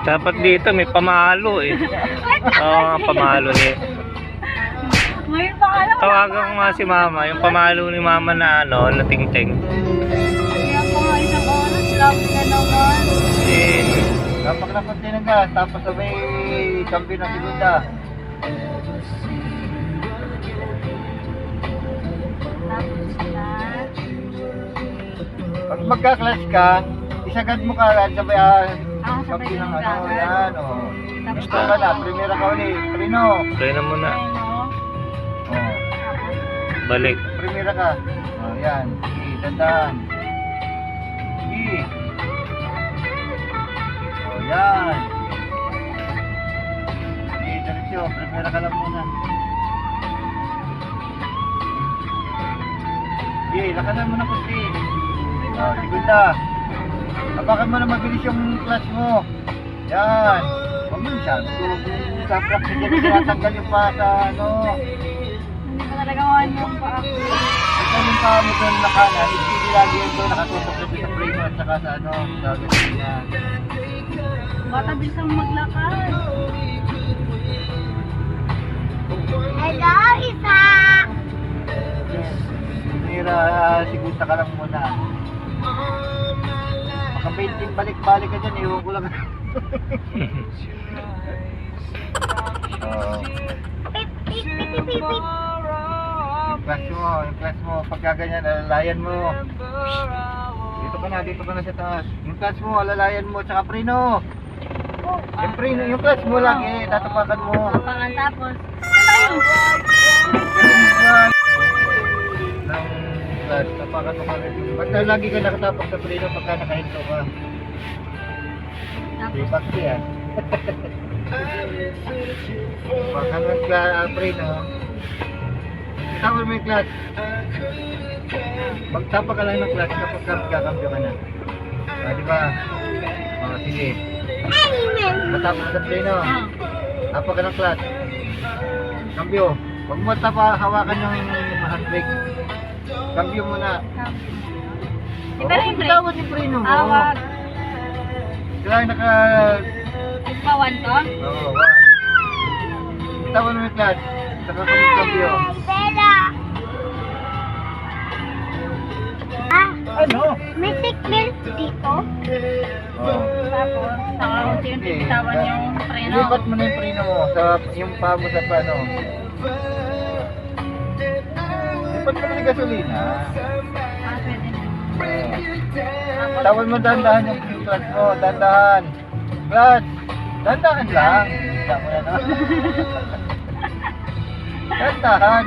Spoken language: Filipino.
Dapat dito may pamalo eh. Oo nga, pamalo eh. May paalam. Tawagan ko nga si mama, yung pamalo ni mama na ano, na ting-ting. Kaya pa nga isang oras, love na naman. Eh, Napakalapot din ng gas, tapos sabay kambyo ng segunda. Tapos na. Pag magka-clutch ka, isagad mo ka agad, sabay Sabay kambyo ng yung ano, agad. yan o. Tapos Gusto ka na, primera ka ulit, prino. try na muna. O, Balik. primera ka. O, yan, sige, dandan. Sige. O, yan. Sige, diretso, primera ka lang muna. Sige, lakasan mo na kunti. O, segunda. Apakan mo na mabilis yung clutch mo. Yan. Huwag mo masyado. Sa practice yan, tinatanggal yung pa sa ano. Hindi ko talaga mawan yung paa. Ito yung pa mo doon na kanan. Hindi lagi yun doon nakatutok na sa frame at saka sa ano. Sa gasolina. Bata bilisang maglakad. Hello, Isa! Mira, siguta ka lang muna. Maka-painting balik-balik ka dyan. Iwan ko lang. So, Pip, pip, pip, pip, pip, pip. yung class mo, pagka ganyan, alalayan mo. Dito ka na sa taas. Yung clutch mo, alalayan mo, tsaka preno. Yung preno, yung clutch mo lang eh, tatapakan mo. Tapangan tapos. Ano yun? Ng clutch, tapakan mo kami. Basta lagi ka nakatapak sa preno pagka nakahinto ka. Di Tapos. bakit yan? Pagka nag-preno, tawal mo yung clutch. Magtapa ka lang ng clutch kapag kakambyo ka na. Di ba? Sige. Matapa ka sa preno. Ah. Tapa ka ng clutch. Kambyo. Huwag mo tapa, hawakan yung handbrake. Kambyo muna. Pero yung brake. Tawad yung preno mo. Awag. Kailangan naka... Pawan to? Oo, one. Tawad mo yung clutch. Saka kambyo. Bella! Ah, Ano? may seatbelt dito? Oo. Tapos, saka unti-unti bitawan yung preno. Lipat mo na yung preno mo sa yung paa mo sa pano. Lipat mo na yung gasolina. Ah, pwede na. Tawal mo dahan-dahan yung clutch mo, dahan-dahan. Clutch! Dahan-dahan lang. Kita mo yan, ha? Dahan-dahan.